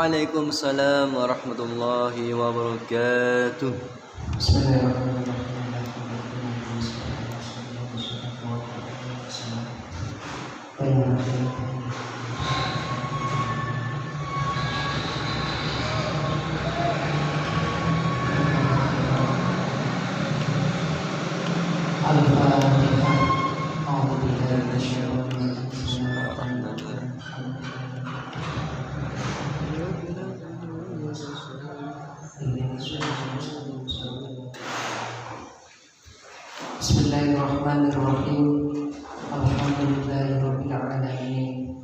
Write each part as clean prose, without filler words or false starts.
Waalaikumsalam warahmatullahi wabarakatuh. Bismillahirrahmanirrahim. Alhamdulillahirabbil alamin.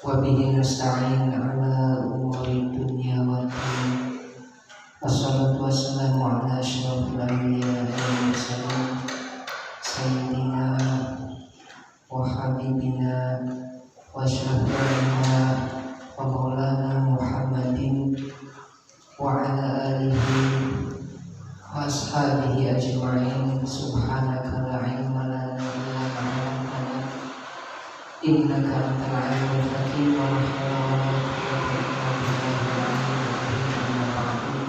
Wa bihi nasta'in 'ala umuri dunya waddin. Wassalatu wassalamu 'ala asyrofil anbiya'i wal mursalin sayyidina wa habibina wa syafi'ina wa maulana Muhammadin wa 'ala alihi wa ashabihi ajma'in. Subhanaka la ilma lana illa ma 'allamtana innaka antal 'alimul hakim. Wa la hawla wa la quwwata illa billahil 'aliyyil 'azim. Amma ba'du.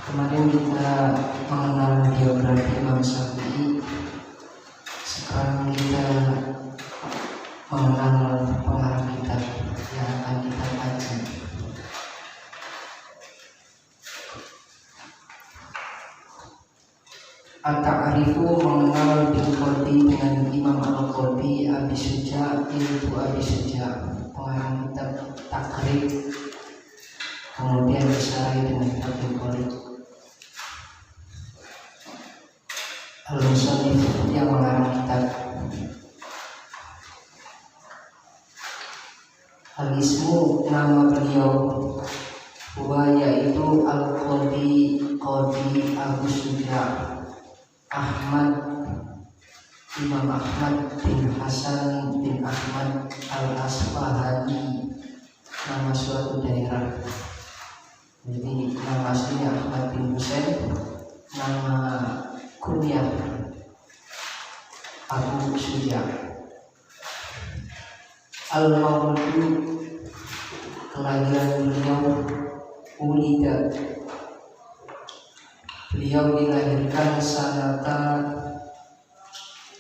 Kemarin kita mengenal biografi Imam Syafi'i. Sekarang kita mengenal pengarang kitab yang akan kita kaji. At-ta'rifu mengenal bil Qadhi dengan Imam Al-Qadhi Abi Syuja, Ibnu Abi Syuja, pengarang kitab Takrib, kemudian disarai dengan Fathul Qorib. Al-Musannif yang mengarang kitab. Al-Ismu nama beliau huwa yaitu Al-Qadhi Qadhi Abu Syuja Ahmad Imam Ahmad bin Hasan bin Ahmad Al-Asfahani, nama suatu daerah. Jadi nama aslinya Ahmad bin Husain, nama kunyah Abu Syuja. Al-Mawludu, kelahiran beliau, ulida, beliau dilahirkan sanata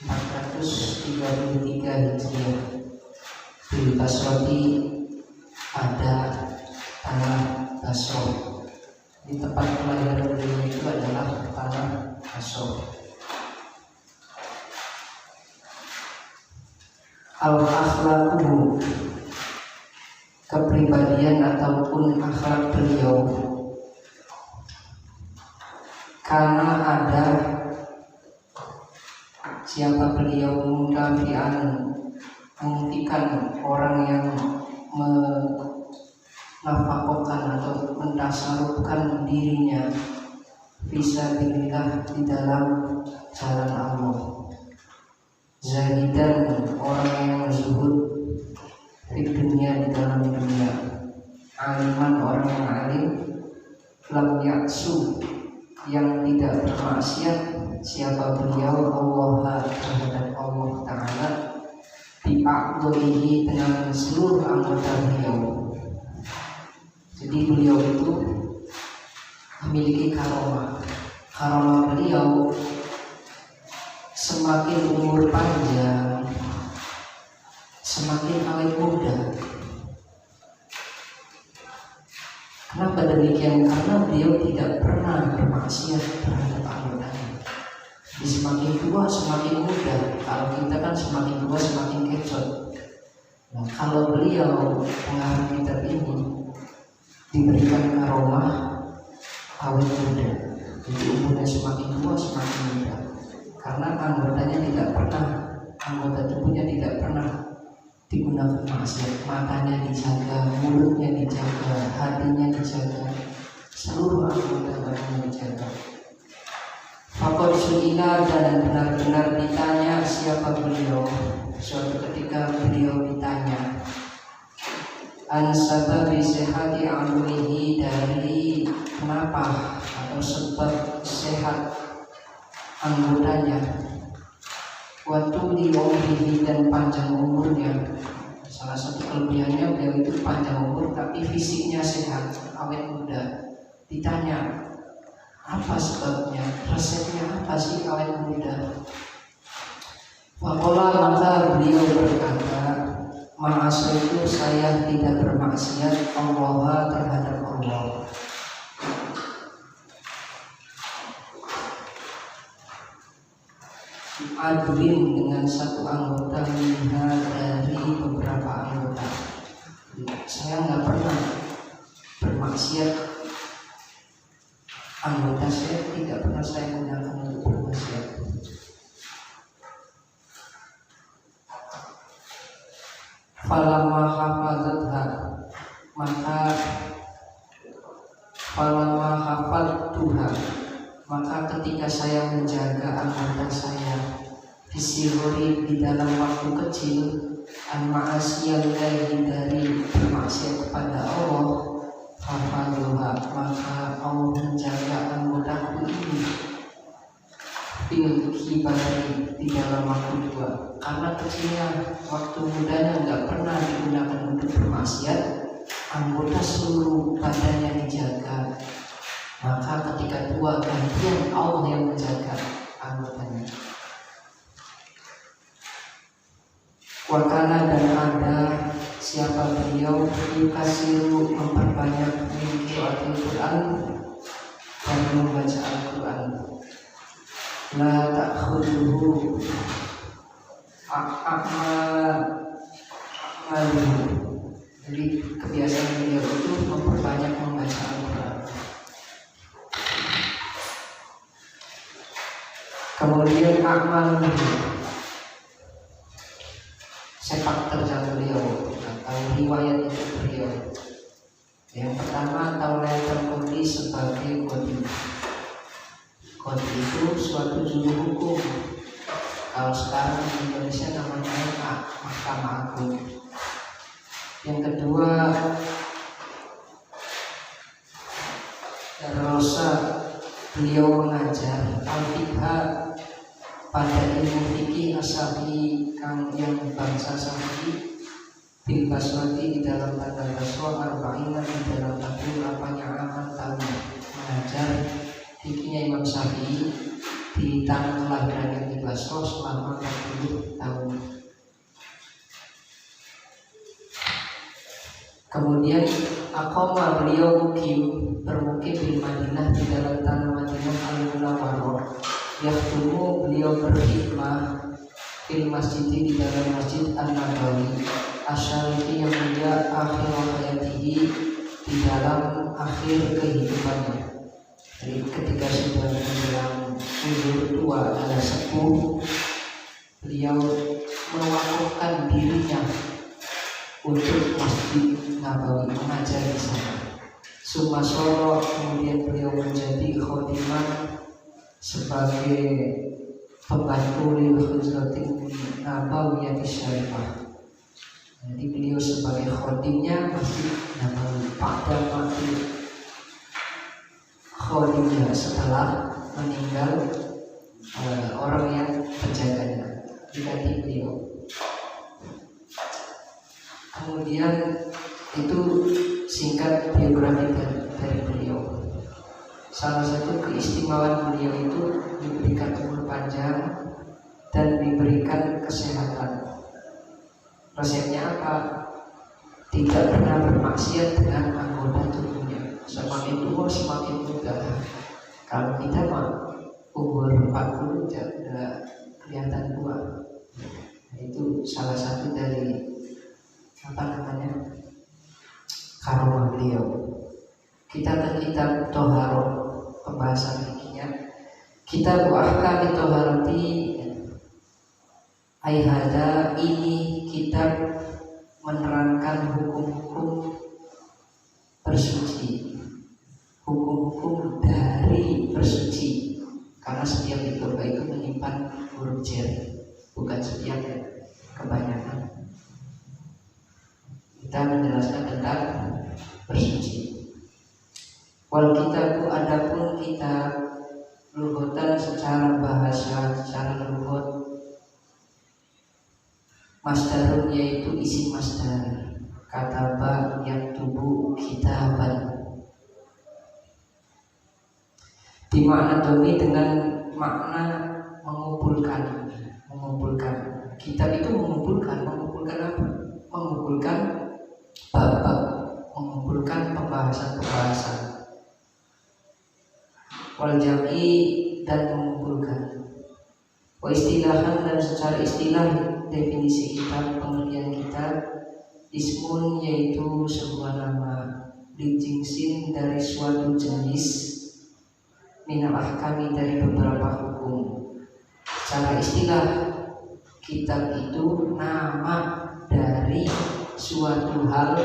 433 Hijriah di Basrati, ada tanah Basro. Di tempat kelahiran beliau itu adalah tanah Basro. Al-akhlaquhu, kepribadian ataupun akhlak beliau, karena ada siapa beliau mudafian, menghentikan orang yang menafkahkan atau mentasarufkan dirinya fisabilillah, di dalam jalan Allah. Zahidan, orang yang zuhud di dunia, di dalam dunia. Aliman, orang yang alim. Lam yaksu, yang tidak bermaksiat siapa beliau Allah terhadap Allah Ta'ala bi'aqlihi, dengan seluruh anggota beliau. Jadi beliau itu memiliki karomah. Karomah beliau, semakin umur panjang, semakin awet muda. Kenapa demikian? Karena beliau tidak pernah bermaksiat terhadap anggotanya. Jadi semakin tua semakin muda. Kalau kita kan semakin tua semakin kecot. Nah, kalau beliau pengarang kitab ini diberikan karomah awet muda, jadi umurnya semakin tua semakin muda. Karena anggotanya tidak pernah, anggota tubuhnya tidak pernah digunakan maksiat. Matanya dijaga, mulutnya dijaga, hatinya dijaga, seluruh anggota badannya dijaga. Faqad su'ila, dan benar-benar ditanya siapa beliau. Suatu ketika beliau ditanya an sababi sehati amrihi, dari kenapa atau sebab sehat anggotanya. waktu di umrihi dan panjang umurnya. Salah satu kelebihannya beliau itu panjang umur tapi fisiknya sehat, awet muda. Ditanya apa sebabnya, resepnya apa sih awet muda? Faqala, maka beliau berkata, ma'asaitu, saya tidak bermaksiat Allah terhadap Allah. Adwin dengan satu anggota minha dari beberapa anggota. Saya nggak pernah bermaksiat. Anggota saya tidak pernah saya gunakan untuk bermaksiat. Falamma hafadzatha, maka ketika saya menjaga anggota saya fisihori di dalam waktu kecil, an ma'asiyallahi dari bermaksiat kepada Allah, hafadzuha, maka Allah menjaga anggotaku ini bil kibari di dalam waktu tua. Karena kecilnya, waktu mudanya nggak pernah digunakan untuk bermaksiat, anggota seluruh badannya dijaga. Maka ketika tua gantian Allah yang menjaga anggotanya. Wakana, dan ada siapa beliau yukasiru, memperbanyak qiraatul Quran dan membaca Al-Quran. La ta'khudhuhu a'maluhu. Jadi kebiasaan beliau itu memperbanyak membaca Al-Quran. Kemudian a'maluhu, sepak terjang beliau atau riwayat itu beliau. Yang pertama, taulatul qadri sebagai qadri. Qadri itu suatu juru hukum. Kalau sekarang di Indonesia namanya MA, Mahkamah Agung. Yang kedua, Rosa, beliau mengajar al-fiqha pada ilmu fikih ashabi kang yang bangsa Syafi'i bil Basrati di dalam tanda Basra, arba'ina di dalam 48 aman tahun, mengajar fikihnya Imam Syafi'i di tanah kelahirannya di Basra selama 40 tahun. Kemudian aqama, beliau bermukim di Madinah di dalam tanah Madinah al-Munawwarah. Yakhdumu, beliau berkhidmah fil masjid di dalam Masjid An-Nabawi asyarifi yang mulia akhir hayatihi di dalam akhir kehidupannya. Jadi ketika sudah menjelang umur tua dan sepuh, beliau mewakafkan dirinya untuk Masjid Nabawi, mengajar di sana. Sumasoro, kemudian beliau menjadi khadimah sebagai pembantu lil Hujratin Nabawiyah Syarifah. Jadi beliau sebagai khadimnya Masjid Nabawi pada mati khadimnya setelah meninggal orang yang penjaganya diganti beliau. Kemudian itu singkat biografi dari beliau. Salah satu keistimewaan beliau itu diberikan umur panjang dan diberikan kesehatan. Resepnya apa? Tidak pernah bermaksiat dengan anggota tubuhnya. Semakin tua semakin muda. Kalau kita mah umur 40 sudah kelihatan tua. Itu salah satu dari karomah beliau. Kita ke kitab Toharoh, pembahasan fikihnya. Kitab Ahkam Toharati Aihada, ini kitab menerangkan hukum-hukum bersuci, hukum-hukum dari bersuci. Karena setiap ditoba itu menyimpan huruf jar, bukan setiap, kebanyakan. Kita menjelaskan tentang bersuci. Wal kitabku, adapun kitab lughatan secara bahasa, secara lughat, Masdarun yaitu isi masdar. Kataba yaktubu kitaban. Dimakna doni dengan makna mengumpulkan. Kitab itu mengumpulkan apa? Mengumpulkan bab-bab, mengumpulkan pembahasan-pembahasan. Wal jam'i dan mengumpulkan. Wa istilahan dan secara istilah definisi kitab, pengertian kitab, ismun yaitu sebuah nama, lijingsin dari suatu jenis, minal ahkami dari beberapa hukum. Secara istilah kitab itu nama dari suatu hal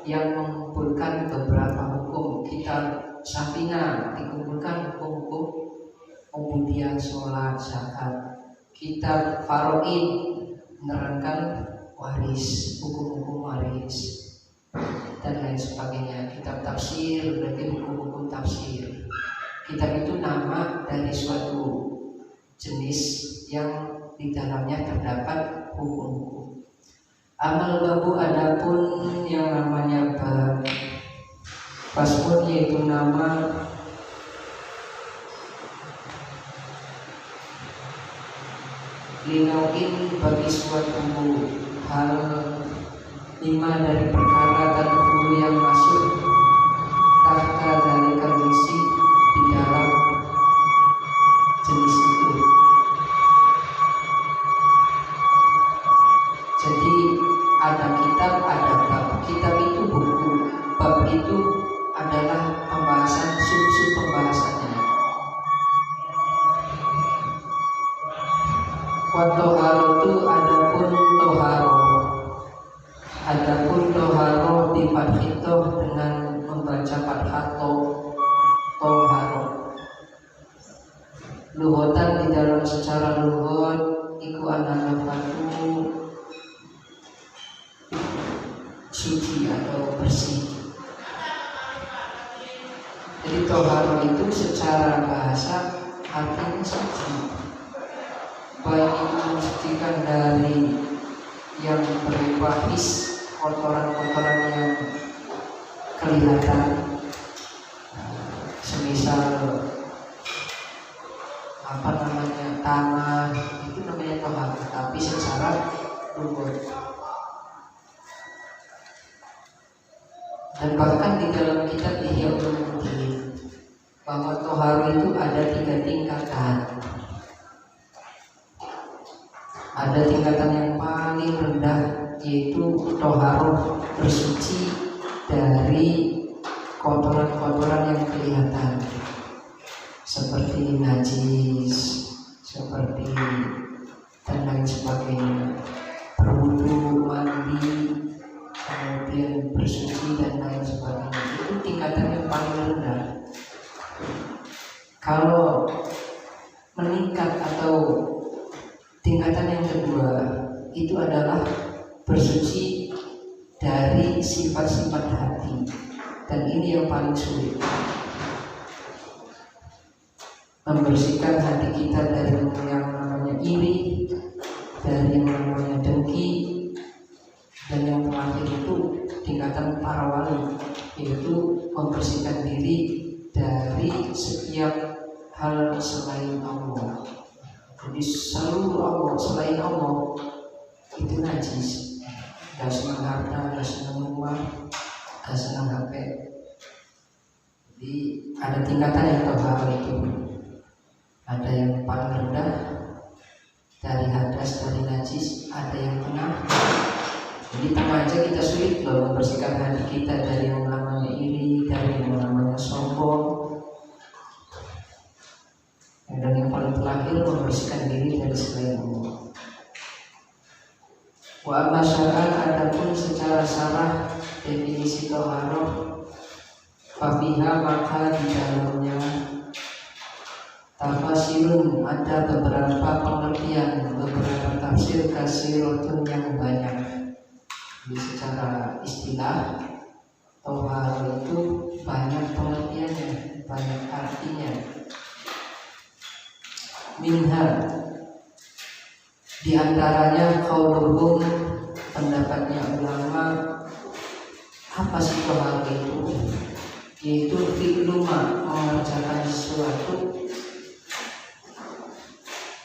yang mengumpulkan beberapa hukum. Kitab Safina dikumpulkan hukum-hukum ubudiyah, sholat, zakat. Kitab Faroid menerangkan waris, hukum-hukum waris dan lain sebagainya. Kitab tafsir berarti hukum-hukum tafsir. Kitab itu nama dari suatu jenis yang di dalamnya terdapat hukum-hukum. Amal babu adapun yang namanya bab, fasmun yaitu nama linauin bagi suatu hal, lima dari perkara dan hulu yang masuk tahta dari kondisi di dalam jenis itu. Jadi ada kitab, ada bab. Kitab itu buku, bab itu adalah pembahasan, sub-sub pembahasannya. Wa toharo itu adapun toharo di fathitoh dengan membaca fathah toharo. Luhotan di dalam secara luhot iku ananafatu suci atau bersih. Jadi toharo itu secara bahasa artinya suci, baik itu mensucikan dari yang berupa his, kotoran-kotoran yang kelihatan, semisal tanah, itu namanya toharo, tapi secara luhur. Dan bahkan di dalam kitab Ihya Ulumuddin bahwa toharo itu ada 3 tingkatan. Ada tingkatan yang paling rendah, yaitu toharo bersuci dari kotoran-kotoran yang kelihatan seperti najis, seperti dan lain sebagainya, berwudu, mandi, kemudian bersuci dan lain sebagainya. Itu tingkatan yang paling rendah. Kalau meningkat atau tingkatan yang kedua itu adalah bersuci dari sifat-sifat hati, dan ini yang paling sulit. Membersihkan hati kita dari yang namanya iri, dari yang namanya dengki, dan yang terakhir itu tingkatan para wali, yaitu membersihkan diri dari setiap hal selain Allah. Jadi seluruh Allah selain Allah itu najis. Gak senang harta, gak senang rumah, gak senang HP. Jadi ada tingkatan yang toharo itu. Ada yang paling rendah dari hadas, dari najis. Ada yang tengah. Jadi tengah aja kita sulit loh membersihkan hati kita dari yang namanya iri, dari yang namanya sombong. Dan yang paling terakhir membersihkan diri dari selain Allah. Wa amma syar'an adapun secara syarah definisi toharo, fafiha maka di dalamnya tafasirun ada beberapa pengertian, beberapa tafsir kasirotun yang banyak. Jadi secara istilah toharo itu banyak pengertiannya, banyak artinya. Minha di antaranya qauluhum pendapatnya ulama, apa sih toharo itu? Yaitu fi'luma, mengerjakan sesuatu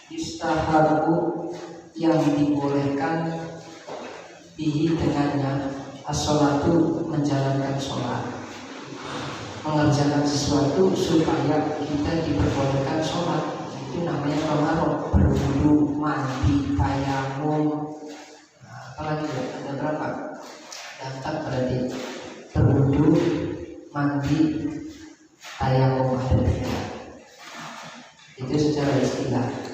yustahabu, yang dibolehkan bihi dengannya, as-sholatu, menjalankan sholat, mengerjakan sesuatu supaya kita diperbolehkan sholat, itu namanya toharo. Berwudu, mandi, tayamum, apalagi ada berapa? Daftar berarti berwudu, mandi, tayamum, ada 3. Itu secara istilah.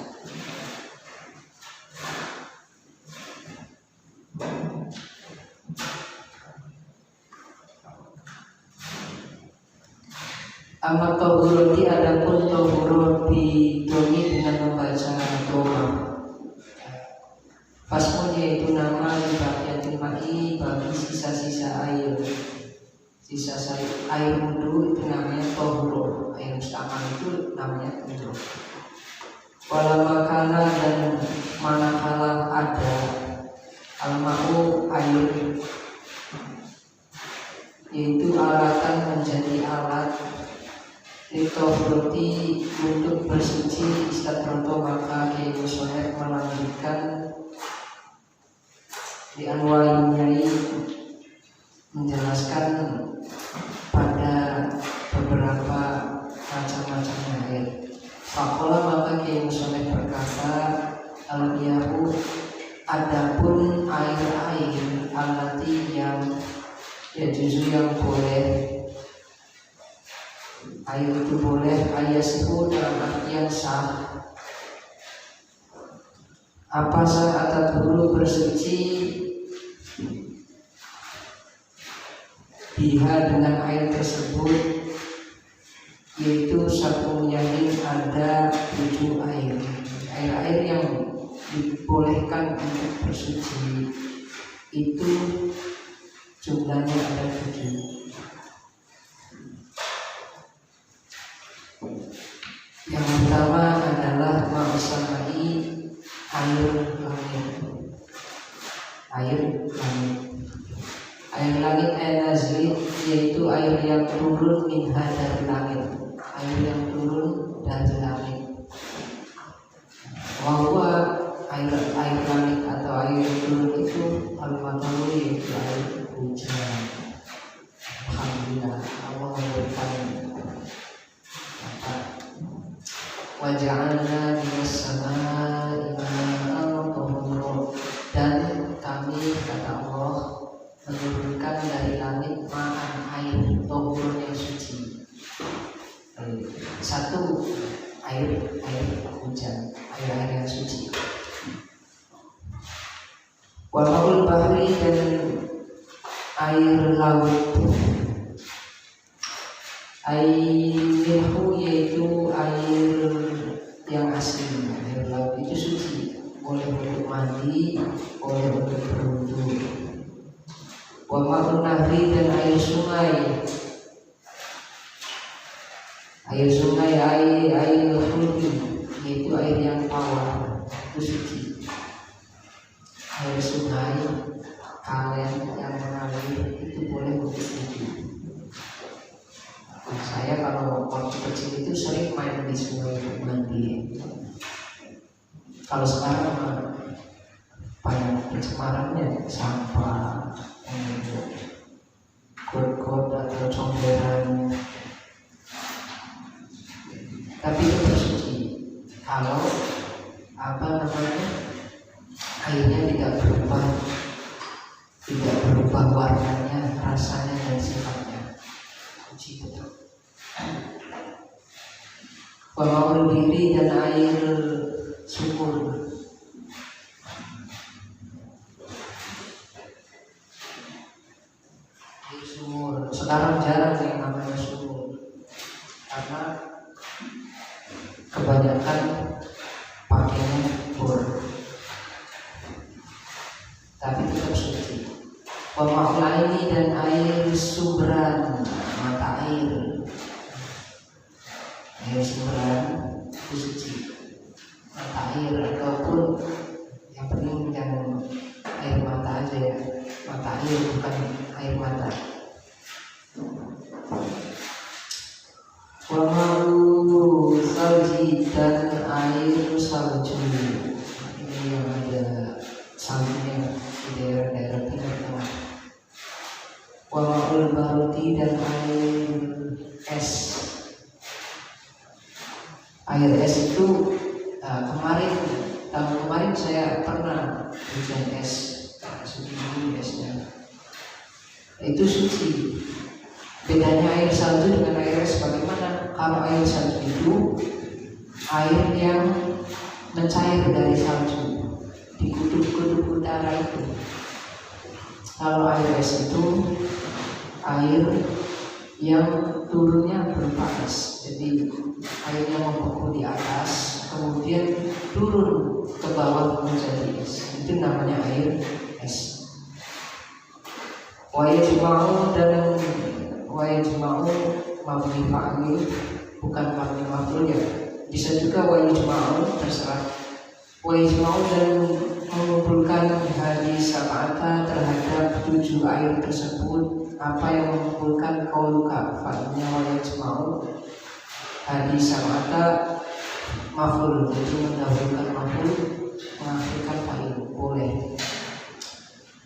Amat tohuroti, adapun tohuro didomi dengan membaca doa. Fasmun, yaitu nama bagian ma'i, bagi sisa-sisa air. Sisa air wudu itu namanya tohuro. Air mustamal itu namanya tohuro. Walamakala, dan manakala ada al-ma'u, air, yaitu alatan, menjadi alat berarti untuk bersuci, istadroto, maka Kiai Musonef melanjutkan di anwainyai, menjelaskan pada beberapa macam-macam air. Fakola, maka Kiai Musonef berkata, al-yahu, adapun air-air alati yang justru yang boleh, air itu boleh ayasihu dalam artian sah. Apa sah atau dulu bersuci biha dengan air tersebut, yaitu satu yakin ada 7 air. Air-air yang dibolehkan untuk bersuci itu jumlahnya ada 7. Yang pertama adalah ma'usamai, air langit. Air langit. Air langit nazli, yaitu air yang turun minha, dari langit. Air yang turun dari langit. Bahwa air langit atau air yang turun itu al-mataru, yaitu air hujan. Alhamdulillah, Allah memberikan waja'alna minas samaa'i ma'an tahura, dan kami, kata Allah, menurunkan dari langit ma'an, air tahura yang suci. 1, air hujan, air yang suci. Wa ma'ul bahri, dan air laut. Airhu, yaitu air yang asli. Air laut itu suci, boleh untuk mandi, boleh untuk berwudu. Wa ma'un nahri, dan air sungai. Air sungai, air khuldi, yaitu air yang tawar, itu suci. Air sungai, kalen yang mengalir, itu boleh untuk wudu. Saya kalau waktu kecil itu sering main di sungai untuk mandi. Kalau sekarang banyak pencemarannya, sampah, got-got atau comberan. Tapi itu suci kalau airnya tidak berubah warnanya, rasanya, dan sifatnya. Suci betul. Wamaul diri, dan air sumur. Air sumur sekarang jarang yang namanya sumur, karena kebanyakan pakainya bor, tapi tetap suci. Wamaul ini, dan air sumberan, mata air. Air sumberan itu suci. Mata air ataupun yang penting yang air mata aja ya, mata air bukan air mata. Wamau salji dan air salju. Ini yang ada saljunya di daerah-daerah Timur Tengah. Wamaul baruti dan air es. Air es itu tahun kemarin saya pernah hujan es, segini esnya. Itu suci. Bedanya air salju dengan air es bagaimana? Kalau air salju itu air yang mencair dari salju di kutub-kutub utara itu. Kalau air es itu air yang turunnya berupa es, jadi airnya membeku di atas, kemudian turun ke bawah menjadi es. Itu namanya air es. Wayajma'u dan wayajma'u mabni fa'il, bukan mabni maf'ul ya. Bisa juga wayajma'u, terserah. Wayajma'u dan mengumpulkan hadis sab'ata terhadap 7 air tersebut. Apa yang mengumpulkan qauluka fa'ilnya wayajma'u hadis sab'ata maf'ul, jadi mendahulukan maf'ul mengakhirkan fa'il, boleh.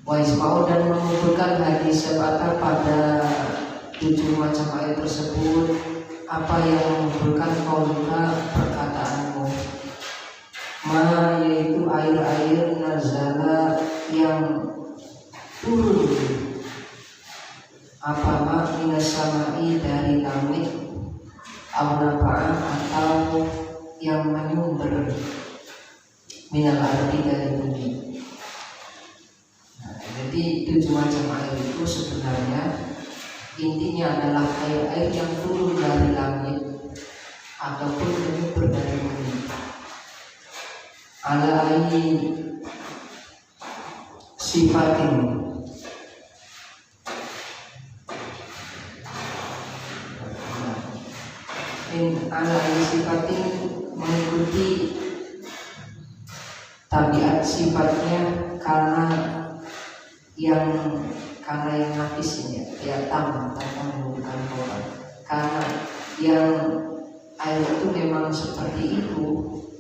Wayajma'u dan mengumpulkan hadis sab'ata pada 7 macam air tersebut. Apa yang mengumpulkan qauluka perkataanmu, ma yaitu air-air nazala yang turun, apa ma minas samai dari langit, awnafa'an atau yang menyumber, minal ardi dari bumi. Nah, jadi 7 macam air itu sebenarnya intinya adalah air-air yang turun dari langit ataupun menyumber dari bumi. Ala ayi sifatin, ala ayi sifatin mengikuti tabiat sifatnya, karena yang nafis ini ya tanpa menggunakan korban, karena yang air itu memang seperti itu,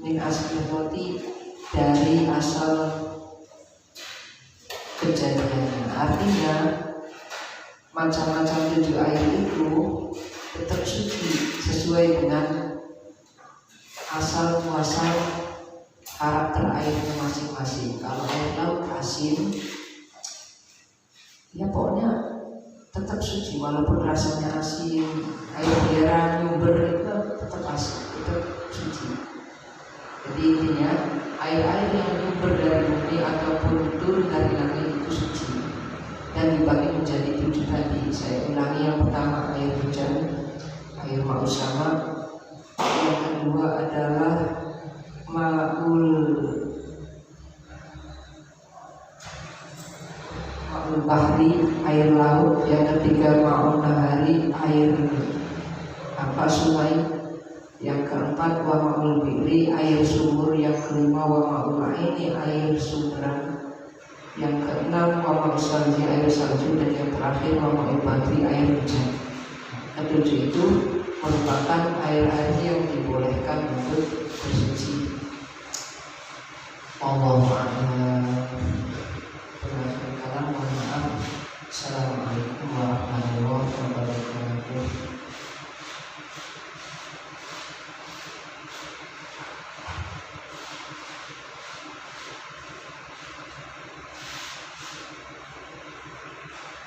min asli roti, dari asal kejadiannya. Artinya macam-macam 7 air itu tetap suci sesuai dengan asal muasal karakter airnya masing-masing. Kalau air laut asin, ya pokoknya tetap suci walaupun rasanya asin. Air biara nyumber itu tetap asin, tetap suci. Jadi intinya air-air yang nyumber dari bumi ataupun turun dari langit itu suci dan dibagi menjadi 7 tadi. Saya ulangi, yang pertama air hujan, air ma'us sama. Yang kedua adalah ma'ul bahri, air laut. Yang ketiga ma'ul nahari, air sungai. Yang keempat wa ma'ul bi'ri, air sumur. Yang kelima wa ma'ul ma'ini, air sumberan. Yang keenam wa ma'ul salji, air salju. Dan yang terakhir wa ma'ul badri, air hujan. Ketujuh itu merupakan air-air yang dibolehkan untuk bersuci. Allahu a'lam.